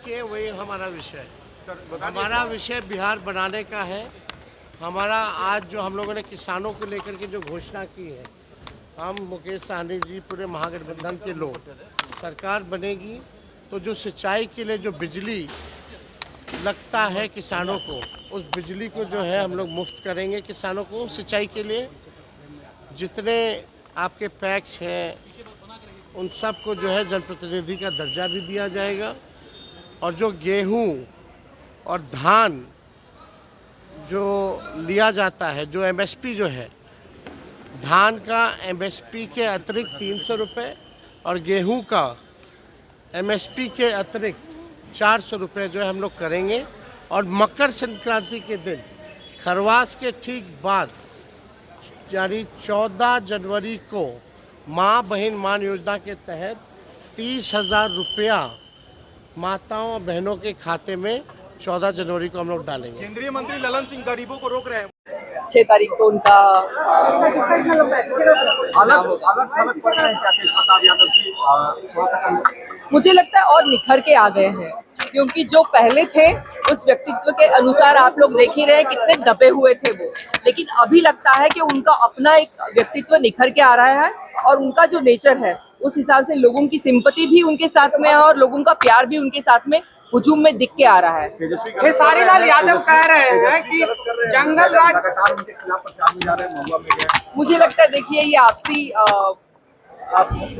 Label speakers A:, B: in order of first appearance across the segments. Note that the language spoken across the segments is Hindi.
A: किए वही हमारा विषय है। हमारा विषय बिहार बनाने का है। हमारा आज जो हम लोगों ने किसानों को लेकर के जो घोषणा की है, हम मुकेश सहनी जी पूरे महागठबंधन के लोग, सरकार बनेगी तो जो सिंचाई के लिए जो बिजली लगता है किसानों को, उस बिजली को जो है हम लोग मुफ्त करेंगे किसानों को सिंचाई के लिए। जितने आपके पैक्स हैं उन सब को जो है जनप्रतिनिधि का दर्जा भी दिया जाएगा। और जो गेहूं और धान जो लिया जाता है, जो एमएसपी जो है, धान का एमएसपी के अतिरिक्त 300 रुपये और गेहूं का एमएसपी के अतिरिक्त 400 रुपये जो है हम लोग करेंगे। और मकर संक्रांति के दिन खरवास के ठीक बाद यानी 14 जनवरी को माँ बहन मान योजना के तहत 30,000 रुपया माताओं और बहनों के खाते में 14 जनवरी को हम लोग डालेंगे।
B: केंद्रीय मंत्री ललन सिंह गरीबों को रोक रहे हैं।
C: 6 तारीख को उनका मुझे लगता है और निखर के आ गए हैं, क्योंकि जो पहले थे उस व्यक्तित्व के अनुसार आप लोग देख ही रहे हैं कितने दबे हुए थे वो, लेकिन अभी लगता है कि उनका अपना एक व्यक्तित्व निखर के आ रहा है और उनका जो नेचर है उस हिसाब से लोगों की सिंपैथी भी उनके साथ में है और लोगों का प्यार भी उनके साथ में हुजूम में दिख के आ रहा है।
D: खेसारी लाल यादव कह रहे हैं कि जंगल राज
C: मुझे लगता है देखिए ये आपसी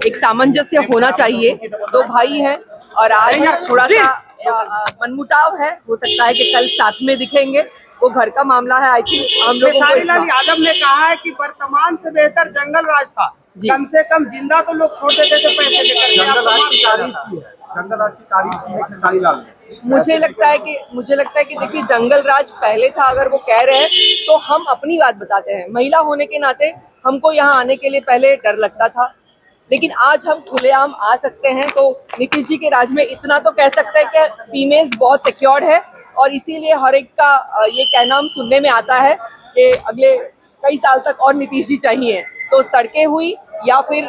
C: एक सामंजस्य होना चाहिए। दो भाई हैं और आज थोड़ा सा मनमुटाव है, हो सकता है कि कल साथ में दिखेंगे, वो घर का मामला है। आई थिंक हम लोगों को
D: खेसारी लाल यादव ने कहा है कि वर्तमान से बेहतर जंगल राज था, कम से कम जिंदा तो लोग छोड़ देते थे पैसे लेकर।
B: जंगल राज की तारीफ की है खेसारी लाल ने।
C: मुझे लगता है कि देखिए जंगल राज पहले था, अगर वो कह रहे हैं तो हम अपनी बात बताते हैं। महिला होने के नाते हमको यहाँ आने के लिए पहले डर लगता था, लेकिन आज हम खुलेआम आ सकते हैं। तो नीतीश जी के राज में इतना तो कह सकते हैं कि फीमेल्स बहुत सिक्योर्ड है और इसीलिए हर एक का ये कहना हम सुनने में आता है कि अगले कई साल तक और नीतीश जी चाहिए। तो सड़कें हुई या फिर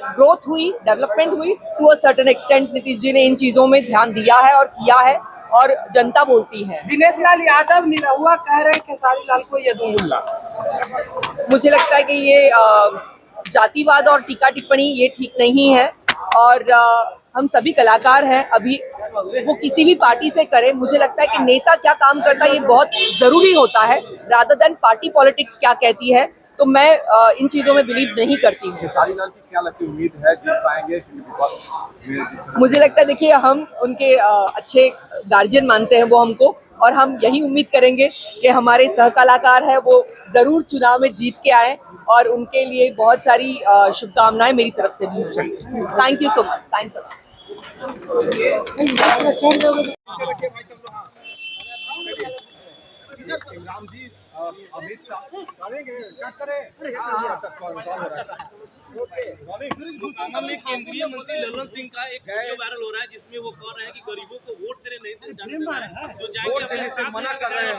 C: ग्रोथ हुई, डेवलपमेंट हुई, to a certain extent Nitish ji ने इन चीजों में ध्यान दिया है और किया है और जनता बोलती है।
D: दिनेश लाल यादव निरहुआ कह रहे हैं खेसारी लाल को यदुल्ला।
C: मुझे लगता है कि ये जातिवाद और टीका टिप्पणी ये ठीक नहीं है और हम सभी कलाकार हैं, अभी वो किसी भी पार्टी से करे। मुझे लगता है कि नेता क्या काम करता है ये बहुत जरूरी होता है, रादर देन पार्टी पॉलिटिक्स क्या कहती है। तो मैं इन चीजों में बिलीव नहीं करती हूँ।
B: खेसारी लाल की क्या लगती उम्मीद है जीत पाएंगे?
C: मुझे लगता है देखिए हम उनके अच्छे गार्जियन मानते हैं वो हमको, और हम यही उम्मीद करेंगे कि हमारे सह कलाकार हैं वो जरूर चुनाव में जीत के आए और उनके लिए बहुत सारी शुभकामनाएं मेरी तरफ से भी होंगी। Thank you so much. Thanks
B: Imran ji, Amit Shah
E: केंद्रीय मंत्री ललन सिंह का एक वीडियो वायरल हो रहा है जिसमें वो कह रहे हैं कि गरीबों को वोट देने से मना कर रहे हैं।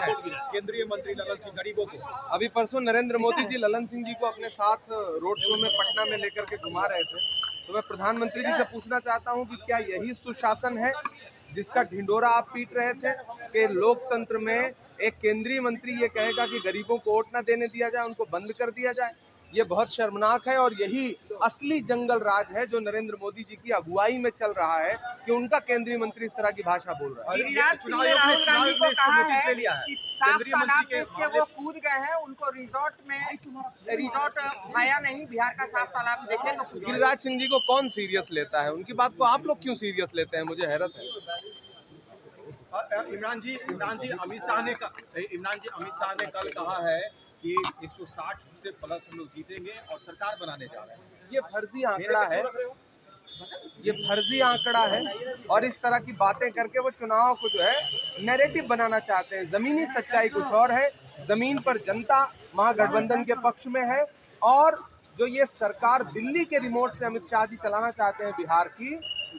B: केंद्रीय मंत्री ललन सिंह गरीबों को अभी परसों नरेंद्र मोदी जी ललन सिंह जी को अपने साथ रोड शो में पटना में लेकर के घुमा रहे थे। तो मैं प्रधानमंत्री जी से पूछना चाहता हूं कि क्या यही सुशासन है जिसका ढिंढोरा आप पीट रहे थे कि लोकतंत्र में एक केंद्रीय मंत्री ये कहेगा कि गरीबों को वोट न देने दिया जाए, उनको बंद कर दिया जाए? ये बहुत शर्मनाक है और यही असली जंगल राज है जो नरेंद्र मोदी जी की अगुवाई में चल रहा है कि उनका केंद्रीय मंत्री इस तरह की भाषा बोल रहा है।
D: गिरिराज सिंह ने राहुल गांधी को कहा है कि सांप तालाब देख के वो कूद गए हैं, उनको रिजॉर्ट भाया नहीं, बिहार का सांप तालाब देखे तो।
B: गिरिराज सिंह जी को कौन सीरियस लेता है? उनकी बात को आप लोग क्यों सीरियस लेते हैं? मुझे हैरत है।
E: इमरान जी अमित शाह ने कल कहा है कि 160 से प्लस हम लोग जीतेंगे और सरकार बनाने जा रहे हैं।
B: ये फर्जी आंकड़ा है, ये फर्जी आंकड़ा है और इस तरह की बातें करके वो चुनाव को जो है नैरेटिव बनाना चाहते हैं। जमीनी सच्चाई कुछ और है। जमीन पर जनता महागठबंधन के पक्ष में है और जो ये सरकार दिल्ली के रिमोट से अमित शाह जी चलाना चाहते हैं बिहार की,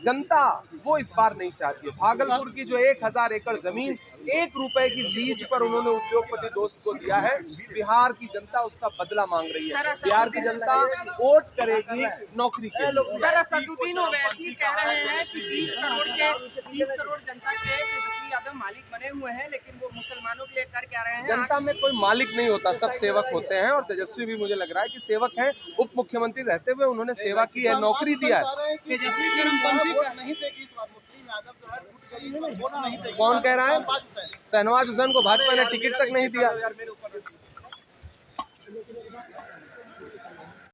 B: जनता वो इस बार नहीं चाहती है। भागलपुर की जो 1000 एकड़ जमीन 1 रुपए की लीज पर उन्होंने उद्योगपति दोस्त को दिया है, बिहार की जनता उसका बदला मांग रही है। बिहार की जनता वोट करेगी नौकरी के लिए।
D: सर, असदुद्दीन ओवैसी कह रहे हैं कि 20 करोड़ जनता के तेजस्वी यादव मालिक बने हुए हैं, लेकिन वो मुसलमानों के लिए कर क्या रहे हैं?
B: जनता में कोई मालिक नहीं होता, सब सेवक होते हैं और तेजस्वी भी मुझे लग रहा है कि सेवक हैं। उप मुख्यमंत्री रहते हुए उन्होंने सेवा की है, नौकरी दिया है। कौन कह रहा है? शहनवाज हुसैन को भाजपा ने टिकट तक नहीं दिया।